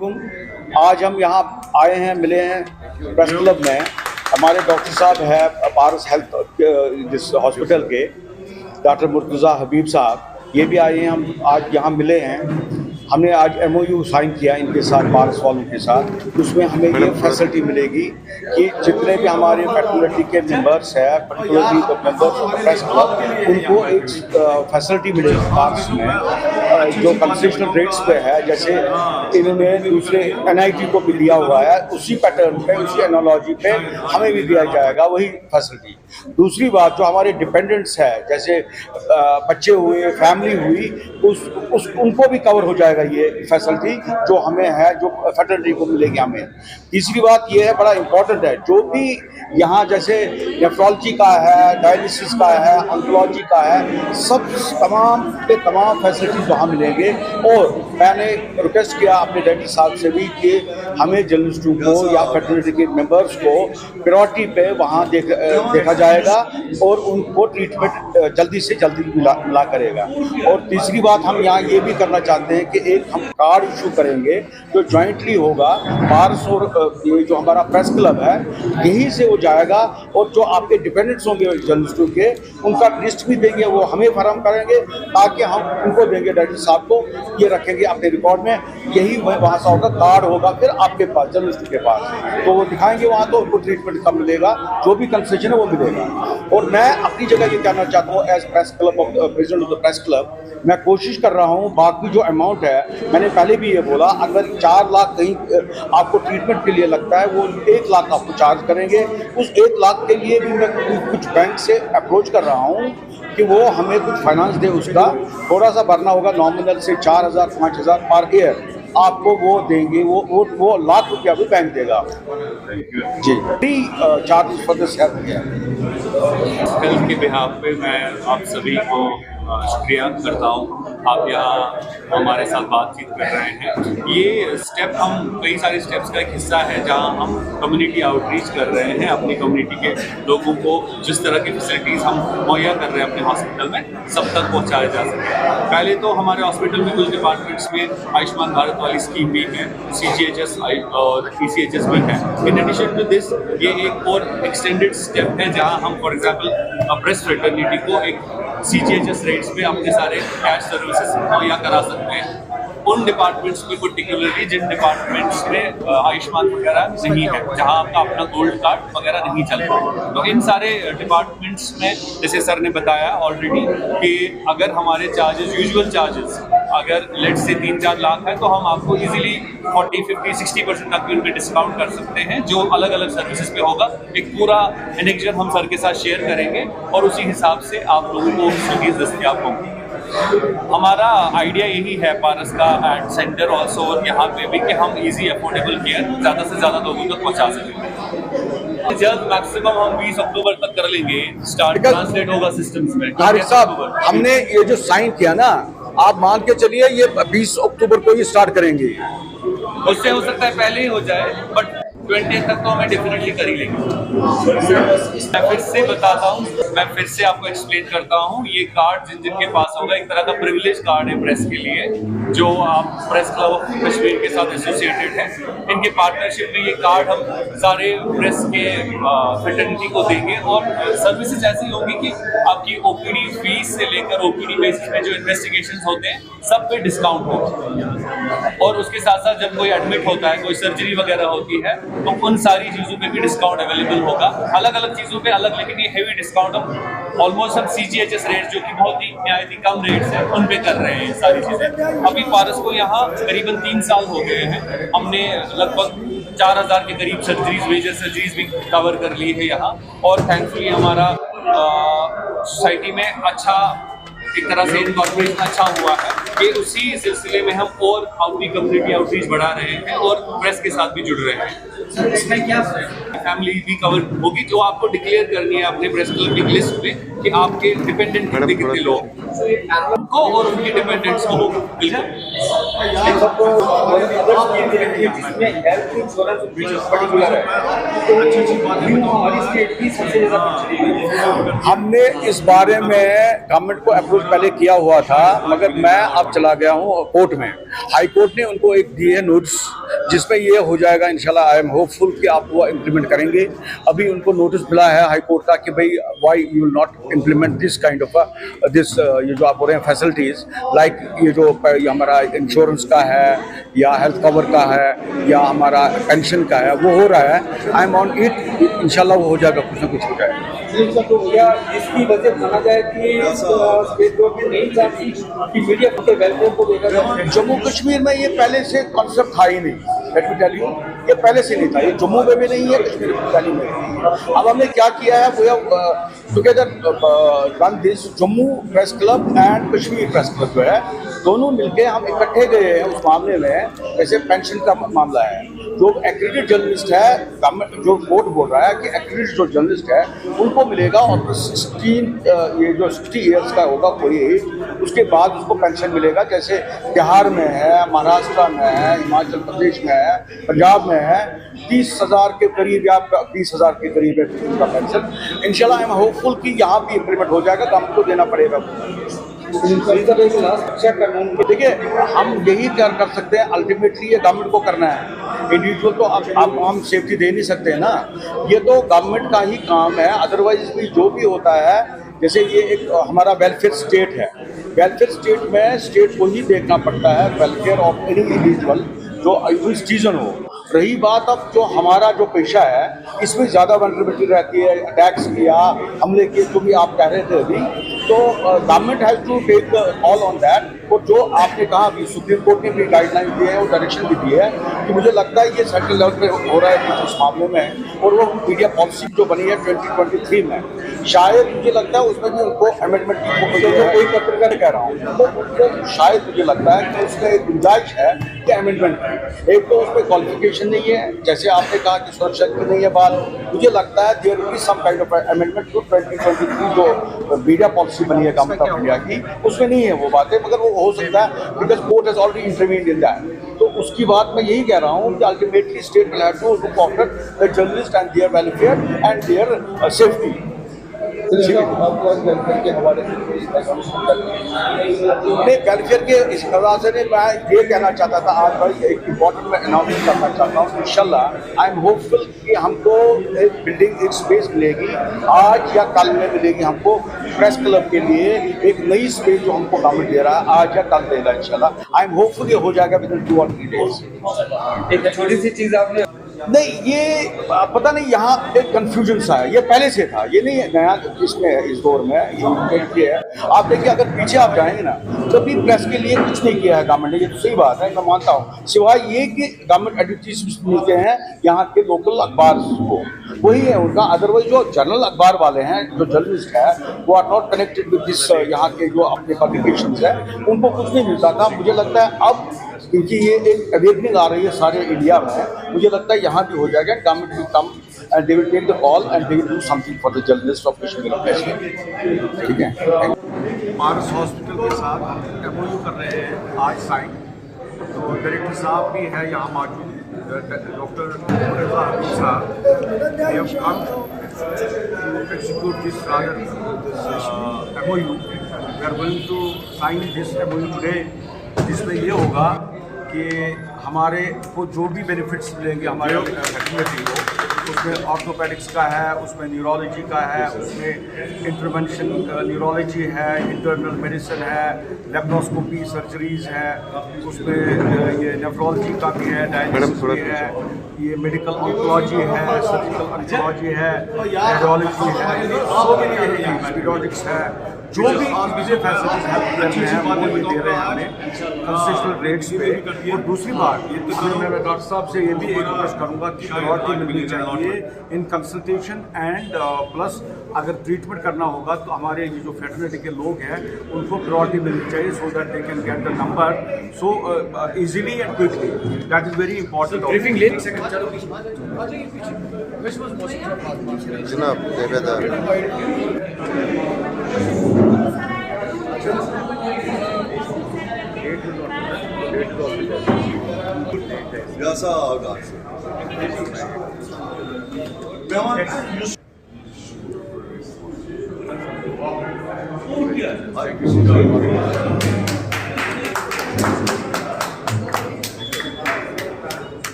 आज हम यहाँ आए हैं, मिले हैं प्रेस क्लब में। हमारे डॉक्टर साहब है पारस हेल्थ जिस हॉस्पिटल के डॉक्टर मुर्तज़ा हबीब साहब, ये भी आए हैं। हम आज यहाँ मिले हैं। हमने आज MOU साइन किया इनके साथ, पारस वालों के साथ। उसमें हमें ये फैसिलिटी मिलेगी कि जितने भी हमारे फैटर्निटी के मेंबर्स हैं, particularly the members of press club, उनको एक फैसिलिटी मिलेगी पारस में जो कंसेशनल रेट्स पे है। जैसे इन्होंने दूसरे NIT को भी दिया हुआ है, उसी पैटर्न पे, उसी एनालॉजी पे हमें भी दिया जाएगा वही फैसिलिटी। दूसरी बात, जो हमारे डिपेंडेंट्स है, जैसे बच्चे हुए, फैमिली हुई, उनको भी कवर हो जाएगा ये फैसिलिटी जो हमें है, जो फैटर्निटी को मिलेगी हमें। तीसरी बात ये है, बड़ा इंपॉर्टेंट है, जो भी यहाँ जैसे नेफ्रोलॉजी का है, डायलिसिस का है, ऑन्कोलॉजी का है, सब तमाम के तमाम फैसिलिटीज वहाँ मिलेंगे। और मैंने रिक्वेस्ट किया अपने डैडी साहब से भी कि हमें जर्नलिस्टों को या फैटर्निटी के मेंबर्स को प्रायोरिटी पे वहाँ देखा जाएगा और उनको ट्रीटमेंट जल्दी से जल्दी मिला करेगा। और तीसरी बात, हम यहाँ ये भी करना चाहते हैं कि एक हम कार्ड इशू करेंगे जो जॉइंटली होगा पारस और ये जो हमारा प्रेस क्लब है, यहीं से वो जाएगा। और जो आपके डिपेंडेंट्स होंगे जर्नलिस्टों के, उनका लिस्ट भी देंगे, वो हमें फराहम करेंगे ताकि हम उनको देंगे, डायरेक्टर साहब को, ये रखेंगे अपने रिकॉर्ड में। यही वहाँ से होगा, कार्ड होगा फिर आपके पास, जर्नलिस्ट के पास, तो वो दिखाएंगे वहाँ, तो उनको ट्रीटमेंट कम मिलेगा, जो भी कंसेशन है वो मिलेगा। और मैं अपनी जगह ये कहना चाहता हूँ, as press club of president of the press club, मैं कोशिश कर रहा हूँ, बाकी जो अमाउंट है, मैंने पहले भी ये बोला, अगर 4 लाख कहीं आपको ट्रीटमेंट के लिए लगता है, वो 1 लाख आपको चार्ज करेंगे। उस 1 लाख के लिए भी मैं कुछ बैंक से अप्रोच कर रहा हूँ कि वो हमें कुछ फाइनेंस दे। उसका थोड़ा सा भरना होगा, नॉमिनल से 4,000 5,000 पर ईयर आपको वो देंगे, वो लाख रुपया भी बैंक देगा जी। Free charges for this health के बिहाफ पे मैं आप सभी को शुक्रिया करता हूँ। आप यहाँ हमारे साथ बातचीत कर रहे हैं। ये स्टेप, हम कई सारे स्टेप्स का एक हिस्सा है जहाँ हम कम्युनिटी आउटरीच कर रहे हैं। अपनी कम्युनिटी के लोगों को जिस तरह की फैसिलिटीज़ हम मुहैया कर रहे हैं अपने हॉस्पिटल में, सब तक पहुँचाया जा सके। पहले तो हमारे हॉस्पिटल में कुछ डिपार्टमेंट्स में आयुष्मान भारत वाली स्कीम भी है, CGHS और ECHS भी है। इन एडिशन टू दिस, ये एक और एक्सटेंडेड स्टेप है जहाँ हम फॉर एग्जाम्पल प्रेस फ्रेटर्निटी को एक CGHS रेट्स पे अपने सारे कैश सर्विसेज मुहैया करा सकते हैं। उन डिपार्टमेंट्स में पर्टिकुलरली जिन डिपार्टमेंट्स में आयुष्मान वगैरह नहीं है, जहां आपका अपना गोल्ड कार्ड वगैरह नहीं चलता, तो इन सारे डिपार्टमेंट्स में, जैसे सर ने बताया ऑलरेडी, कि अगर हमारे चार्जेस, यूजुअल चार्जेस अगर लेट से 3-4 लाख है, तो हम आपको इजीली 40, 50, 60% तक भी उनके डिस्काउंट कर सकते हैं, जो अलग अलग सर्विसेज पे होगा। एक पूरा एनेक्जर हम सर के साथ शेयर करेंगे और उसी हिसाब से आप लोगों को फैसिलिटीज दस्तियाब होंगी। हमारा आइडिया यही है पारस का एट सेंटर ऑल्सो, और यहाँ पे भी, कि हम इजी अफोर्डेबल केयर ज़्यादा से ज़्यादा लोगों तक पहुँचा सकें। जल्द मैक्सिमम हम 20 अक्टूबर तक कर लेंगे, स्टार्ट ट्रांसलेट होगा सिस्टम्स में। तारिक साहब, हमने ये जो साइन किया ना, आप मान के चलिए ये 20 अक्टूबर को ही स्टार्ट करेंगे। उससे हो सकता है पहले ही हो जाए, बट 20 तक तो हमें डेफिनेटली कर ही लेंगे। मैं फिर से बताता हूँ, मैं फिर से आपको एक्सप्लेन करता हूँ। ये कार्ड जिनके पास होगा, एक तरह का प्रिविलेज कार्ड है प्रेस के लिए, जो आप प्रेस क्लब ऑफ कश्मीर के साथ एसोसिएटेड है। इनके पार्टनरशिप में ये कार्ड हम सारे प्रेस के फ्रेटर्निटी को देंगे, और सर्विसेज ऐसी होंगी कि आपकी OPD फीस से लेकर OPD बेसिस में जो इन्वेस्टिगेशन होते हैं, सब पे डिस्काउंट होगा। और उसके साथ साथ जब कोई एडमिट होता है, कोई सर्जरी वगैरह होती है, तो उन सारी चीज़ों पे भी डिस्काउंट अवेलेबल होगा। अलग अलग चीज़ों पे अलग, लेकिन ये हेवी डिस्काउंट हम ऑलमोस्ट हम CGHS रेट, जो कि बहुत ही नहायत ही कम रेट्स हैं, उन पे कर रहे हैं ये सारी चीज़ें। अभी पारस को यहाँ करीबन 3 साल हो गए हैं। हमने लगभग 4000 के करीब सर्जरीज, मेजर सर्जरीज भी कवर कर ली है यहाँ। और थैंकफुली हमारा सोसाइटी में अच्छा, एक तरह से इनकॉर्पोरेशन अच्छा हुआ है कि उसी सिलसिले में हम और अपनी कम्युनिटी आउटरीच बढ़ा रहे हैं और प्रेस के साथ भी जुड़ रहे हैं। इसमें क्या फैमिली भी कवर होगी, जो आपको डिक्लेयर करनी है अपने प्रेस क्लब की लिस्ट में, कि आपके डिपेंडेंट कितने लोग को और उनके डिपेंडेंट्स को। बिल्कुल हमने इस बारे में गवर्नमेंट को अप्रोच पहले किया हुआ था, मगर मैं अब चला गया हूँ कोर्ट में। हाई कोर्ट ने उनको एक दिए नोटिस जिसमें ये हो जाएगा इंशाल्लाह। आई एम होपफुल कि आप वो इम्प्लीमेंट करेंगे। अभी उनको नोटिस मिला है हाई कोर्ट का कि भाई why you will not implement this kind of this ये जो आप बोल रहे हैं फैसिलिटीज़, लाइक ये जो ये हमारा इंश्योरेंस का है या हेल्थ कवर का है या हमारा पेंशन का है, वो हो रहा है। आई एम ऑन इट, इंशाल्लाह वो हो जाएगा, कुछ ना कुछ हो जाएगा। तो क्या इसकी वजह माना जाए कि स्टेट गवर्नमेंट नहीं चाहती कि मीडिया के वेलफेयर को देखा जाए? जम्मू कश्मीर में ये पहले से कॉन्सेप्ट था ही नहीं, लेट मी टेल यू, ये पहले से नहीं था। ये जम्मू में भी नहीं है, कश्मीर वैली में नहीं है। अब हमने क्या किया है, वो together run this Jammu press club and Kashmir press club जो है, दोनों मिलके हम इकट्ठे गए हैं उस मामले में। जैसे पेंशन का मामला है, जो एक्रेडिटेड जर्नलिस्ट है, गवर्नमेंट जो कोर्ट बोल रहा है कि एक्रेडिटेड जो जर्नलिस्ट है उनको मिलेगा, और 60 ईयर्स का होगा कोई, उसके बाद उसको पेंशन मिलेगा। जैसे बिहार में है, महाराष्ट्र में है, हिमाचल प्रदेश में है, पंजाब में है, 30,000 के करीब या 20,000 के करीब है उनका पेंशन। इंशाल्लाह आई एम होपफुल कि यहाँ भी इम्प्लीमेंट हो जाएगा, गवर्नमेंट को देना पड़ेगा। देखिए, हम यही कर सकते हैं, अल्टीमेटली ये गवर्नमेंट को करना है। इंडिविजुअल तो आप हम सेफ्टी दे नहीं सकते ना, ये तो गवर्नमेंट का ही काम है। अदरवाइज भी जो भी होता है, जैसे ये एक हमारा वेलफेयर स्टेट है, वेलफेयर स्टेट में स्टेट को ही देखना पड़ता है वेलफेयर ऑफ एनी इंडिविजुअल जो सिटीजन हो। रही बात अब जो हमारा जो पेशा है, इसमें ज़्यादा वनरेबिलिटी रहती है, अटैक्स किया, हमले किए, जो भी आप कह रहे थे अभी, तो government has to take all on that. और जो आपने कहा अभी सुप्रीम कोर्ट ने भी गाइडलाइन दी है और डायरेक्शन भी दी है कि मुझे लगता है ये सेंट्रल लेवल पे हो रहा है कुछ इस मामले में, और वो मीडिया पॉलिसी जो बनी है 2023 में, शायद मुझे लगता है उसमें भी उनको अमेंडमेंट की कोई पत्रकार कह रहा हूँ, तो शायद मुझे लगता है कि उसमें एक गुंजाइश है कि अमेंडमेंट की। एक तो उसमें क्वालिफिकेशन नहीं है, जैसे आपने कहा कि सुरक्षा की नहीं है बात, मुझे लगता है there will be some kind of amendment to 2023 जो मीडिया पॉलिसी बनी है गवर्नमेंट ऑफ इंडिया की, उसमें नहीं है वो बातें, मगर वो हो सकता है because court has already intervened in that. तो उसकी बात मैं यही कह रहा हूँ कि ultimately state will have to look after the journalist and their welfare and their safety. Welfare के हवाले से नहीं, वेलफेयर के इस हवाले से नहीं, मैं ये कहना चाहता था आज भाई एक इम्पोर्टेंट मैं अनाउंस करना चाहता हूँ। इंशाल्लाह आई एम होपफुल कि हमको एक बिल्डिंग, एक स्पेस मिलेगी, आज या कल में मिलेगी हमको प्रेस क्लब के लिए एक नई स्पेस जो हमको गवर्नमेंट दे रहा है, आज या कल देगा इंशाल्लाह। आई एम होपफुल ये हो जाएगा विद इन 2 और 3 डेज। एक छोटी सी चीज़ आपने नहीं, ये पता नहीं, यहाँ एक कंफ्यूजन सा है, ये पहले से था, ये नहीं नया इसमें है, इस दौर में ये है। आप देखिए, अगर पीछे आप जाएंगे ना, कभी प्रेस के लिए कुछ नहीं किया है गवर्नमेंट ने, ये तो सही बात है, मैं मानता हूँ, सिवाय ये कि गवर्नमेंट एडिटोरियल्स मिलते हैं यहाँ के लोकल अखबार को, वही है उनका। अदरवाइज जो जर्नल अखबार वाले हैं, जो जर्नलिस्ट है, वो are not connected with this यहाँ के जो अपने पब्लिकेशंस है, उनको कुछ नहीं मिलता था। मुझे लगता है अब क्योंकि ये एक अवेकनिंग आ रही है सारे इंडिया में, मुझे लगता है यहाँ भी हो जाएगा। Government will come and they will take the call and they will do something for the journalist of Kashmir. ठीक है, पारस हॉस्पिटल के साथ हम MOU कर रहे हैं आज साइन। तो डायरेक्टर साहब भी है यहाँ मौजूद, डॉक्टर मुर्तज़ा हबीब साहब। We have come to execute this rather MOU. We are going to sign this MOU today, जिसमें ये होगा कि हमारे को जो भी बेनिफिट्स मिलेंगे हमारे फैकल्टी को, उसमें ऑर्थोपेडिक्स का है, उसमें न्यूरोलॉजी का है, उसमें इंटरवेंशन न्यूरोलॉजी है, इंटरनल मेडिसिन है, लेप्रोस्कोपी सर्जरीज है, उसमें ये नेफ्रोलॉजी का भी है, डायलिसिस भी है, ये मेडिकल ऑन्कोलॉजी है, सर्जिकल ऑन्कोलॉजी है, रेडियोलॉजी है, पीडियाट्रिक्स है, जो भी फैसिलिटीज हेल्थ करने हैं वो ये दे रहे हैं हमें कंसेशनल रेट्स पे। और दूसरी बात, ये तो मैं डॉक्टर साहब से ये भी रिक्वेस्ट करूँगा कि प्रायोरिटी मिलनी चाहिए इन कंसल्टेशन एंड प्लस अगर ट्रीटमेंट करना होगा तो हमारे ये जो फैटर्निटी के लोग हैं उनको प्रायोरिटी मिलनी चाहिए, so that they can get the number so easily and quickly. That is very important. Briefing ले जनाब Biraz daha ağır kalsın.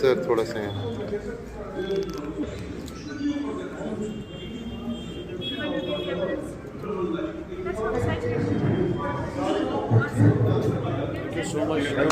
Sir थोड़ा सा That's exciting.